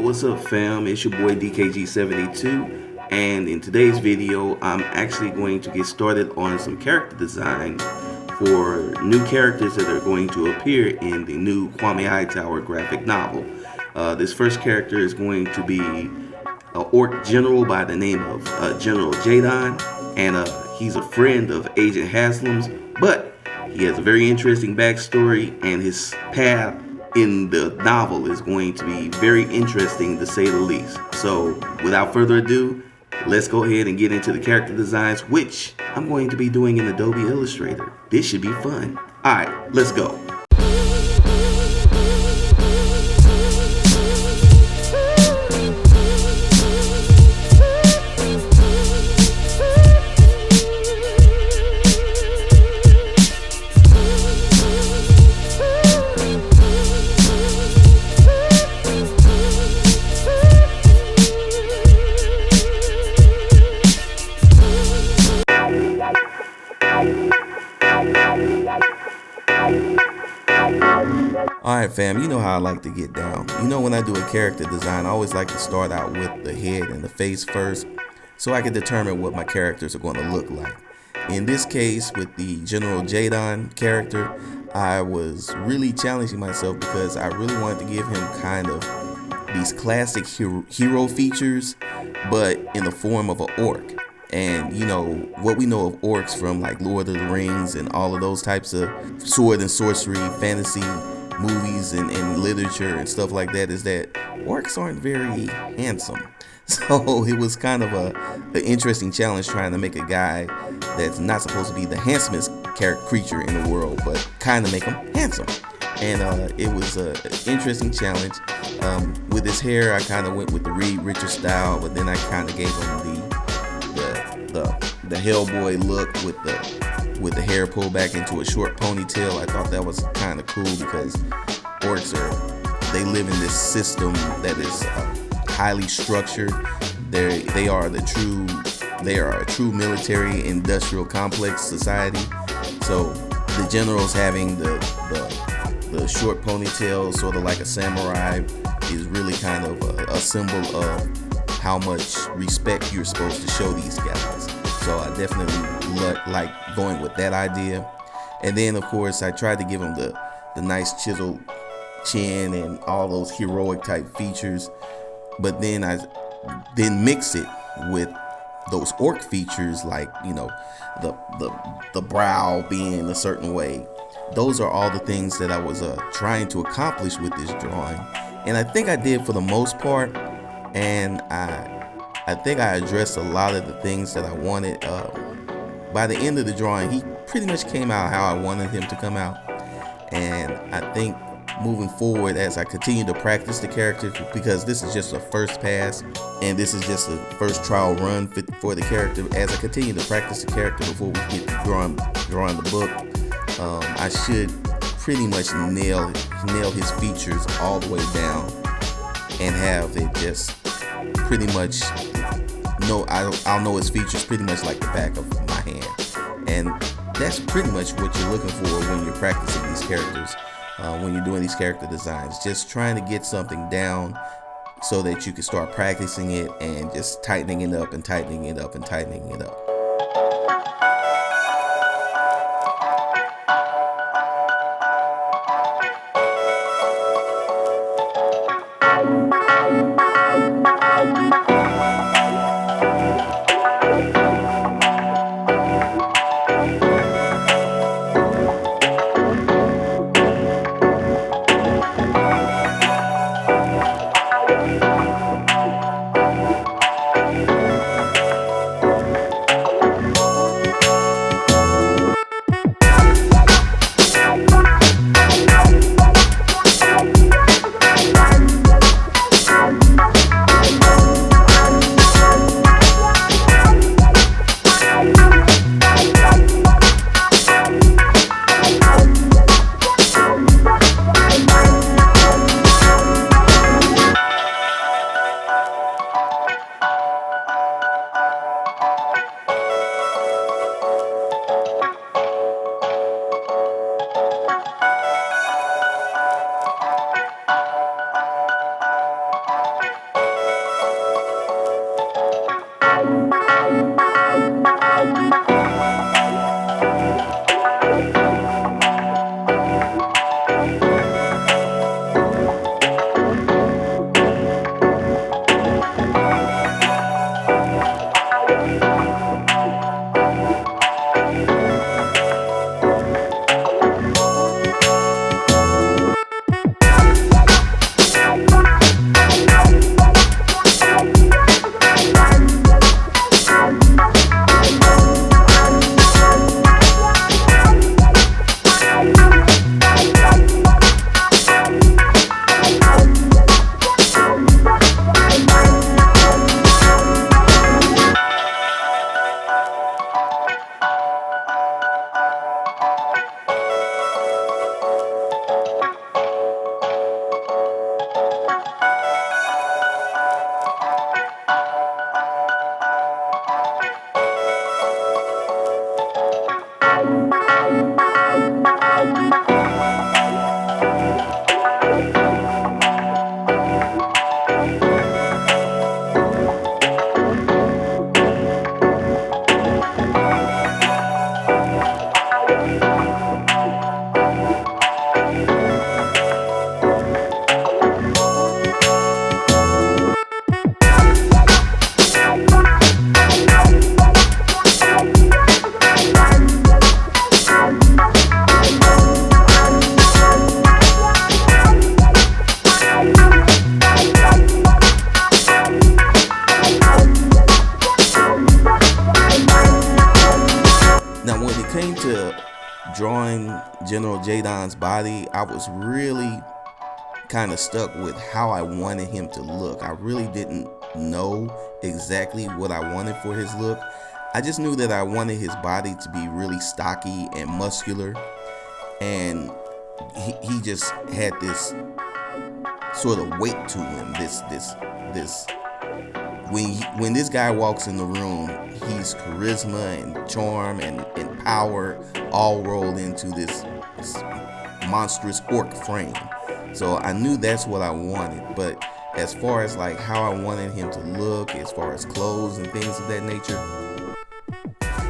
What's up, fam? It's your boy DKG72, and in today's video I'm actually going to get started on some character design for new characters that are going to appear in the new Kwame Hightower graphic novel. This first character is going to be an orc general by the name of General Jadon, and he's a friend of Agent Haslam's, but he has a very interesting backstory, and his path in the novel is going to be very interesting, to say the least. So without further ado, let's go ahead and get into the character designs, which I'm going to be doing in Adobe Illustrator. This should be fun. Alright, let's go. Alright, fam, you know how I like to get down. You know, when I do a character design, I always like to start out with the head and the face first, so I can determine what my characters are going to look like. In this case, with the General Jadon character, I was really challenging myself because I really wanted to give him kind of these classic hero features, but in the form of an orc. And you know, what we know of orcs from like Lord of the Rings and all of those types of sword and sorcery, fantasy movies and literature and stuff like that is that orcs aren't very handsome. So it was kind of an interesting challenge trying to make a guy that's not supposed to be the handsomest creature in the world, but kind of make him handsome. And it was an interesting challenge. With his hair, I kind of went with the Reed Richards style, but then I kind of gave him the Hellboy look with the hair pulled back into a short ponytail. I thought that was kind of cool because orcs they live in this system that is highly structured. They are a true military industrial complex society. So the generals having the short ponytail, sort of like a samurai, is really kind of a symbol of how much respect you're supposed to show these guys. So I definitely like going with that idea. And then of course I tried to give him the nice chiseled chin and all those heroic type features, but then I mix it with those orc features, like, you know, the brow being a certain way. Those are all the things that I was trying to accomplish with this drawing, and I think I did for the most part. And I think I addressed a lot of the things that I wanted. By the end of the drawing, he pretty much came out how I wanted him to come out. And I think moving forward, as I continue to practice the character, because this is just a first pass and this is just a first trial run for the character, as I continue to practice the character before we get to drawing the book, I should pretty much nail his features all the way down and have it just pretty much I'll know his features pretty much like the back of my hand. And that's pretty much what you're looking for when you're practicing these characters, when you're doing these character designs. Just trying to get something down so that you can start practicing it and just tightening it up and tightening it up and tightening it up. General Jadon's body, I was really kind of stuck with how I wanted him to look. I really didn't know exactly what I wanted for his look. I just knew that I wanted his body to be really stocky and muscular, and he just had this sort of weight to him. This when this guy walks in the room, he's charisma and charm and power all rolled into this monstrous orc frame. So I knew that's what I wanted, but as far as like how I wanted him to look, as far as clothes and things of that nature,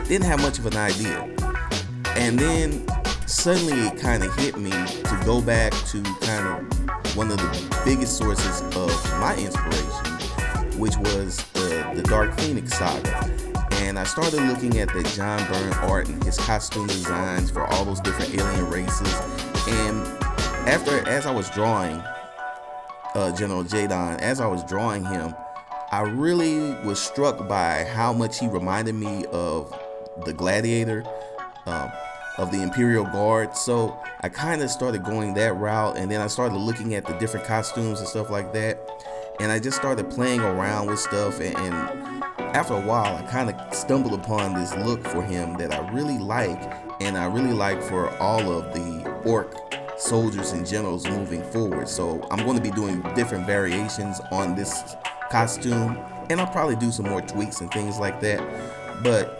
didn't have much of an idea. And then suddenly it kind of hit me to go back to kind of one of the biggest sources of my inspiration, which was the Dark Phoenix saga. And I started looking at the John Byrne art and his costume designs for all those different alien races. And as I was drawing General Jadon, as I was drawing him, I really was struck by how much he reminded me of the Gladiator, of the Imperial Guard. So I kind of started going that route, and then I started looking at the different costumes and stuff like that, and I just started playing around with stuff, and after a while I kind of stumbled upon this look for him that I really like, and I really like for all of the orc soldiers and generals moving forward. So I'm going to be doing different variations on this costume, and I'll probably do some more tweaks and things like that, but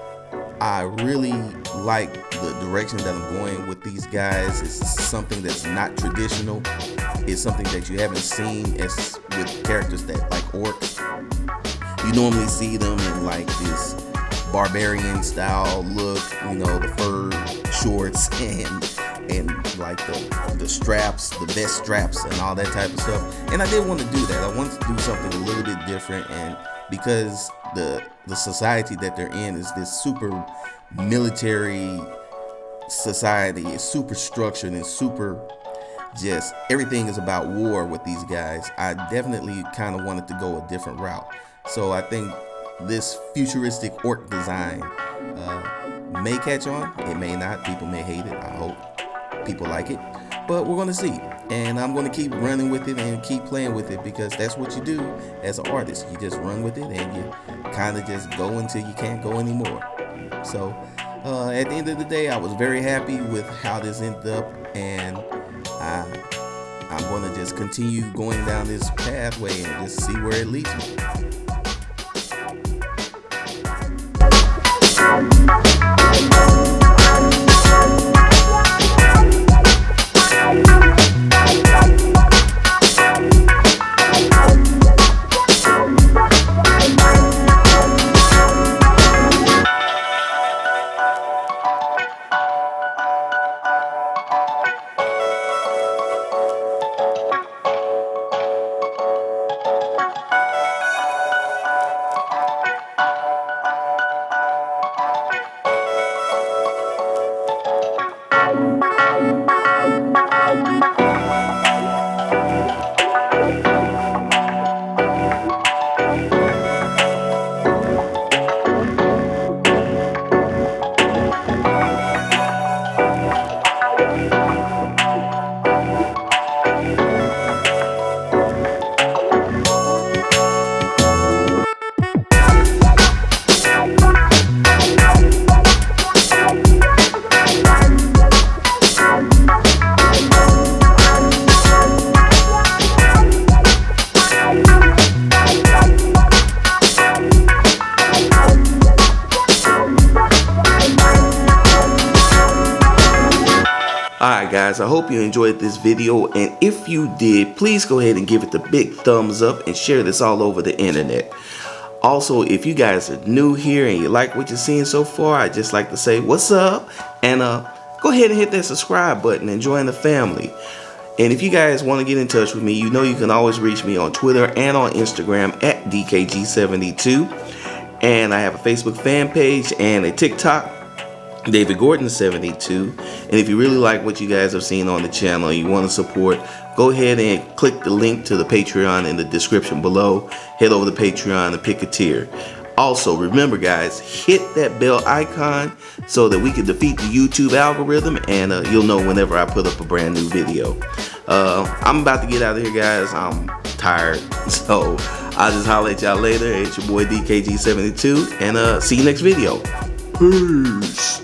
I really like the direction that I'm going with these guys. It's something that's not traditional. It's something that you haven't seen as with characters that like orcs. You normally see them in like this barbarian style look, you know, the fur shorts and like the straps, the vest straps and all that type of stuff. And I didn't want to do that. I wanted to do something a little bit different, and because the society that they're in is this super military society. It's super structured and super just everything is about war with these guys. I definitely kind of wanted to go a different route. So I think this futuristic orc design may catch on. It may not. People may hate it. I hope people like it, but we're going to see. And I'm going to keep running with it and keep playing with it, because that's what you do as an artist. You just run with it and you kind of just go until you can't go anymore. So at the end of the day, I was very happy with how this ended up, and I'm going to just continue going down this pathway and just see where it leads me. Alright guys, I hope you enjoyed this video, and if you did, please go ahead and give it the big thumbs up and share this all over the internet. Also, if you guys are new here and you like what you're seeing so far, I'd just like to say what's up, and go ahead and hit that subscribe button and join the family. And if you guys want to get in touch with me, you know you can always reach me on Twitter and on Instagram at DKG72. And I have a Facebook fan page and a TikTok, David Gordon 72. And if you really like what you guys have seen on the channel and you want to support, go ahead and click the link to the Patreon in the description below. Head over to Patreon and pick a tier. Also, remember guys, hit that bell icon so that we can defeat the YouTube algorithm, and you'll know whenever I put up a brand new video. I'm about to get out of here, guys. I'm tired, so I'll just holler at y'all later. It's your boy DKG72, and see you next video. Peace.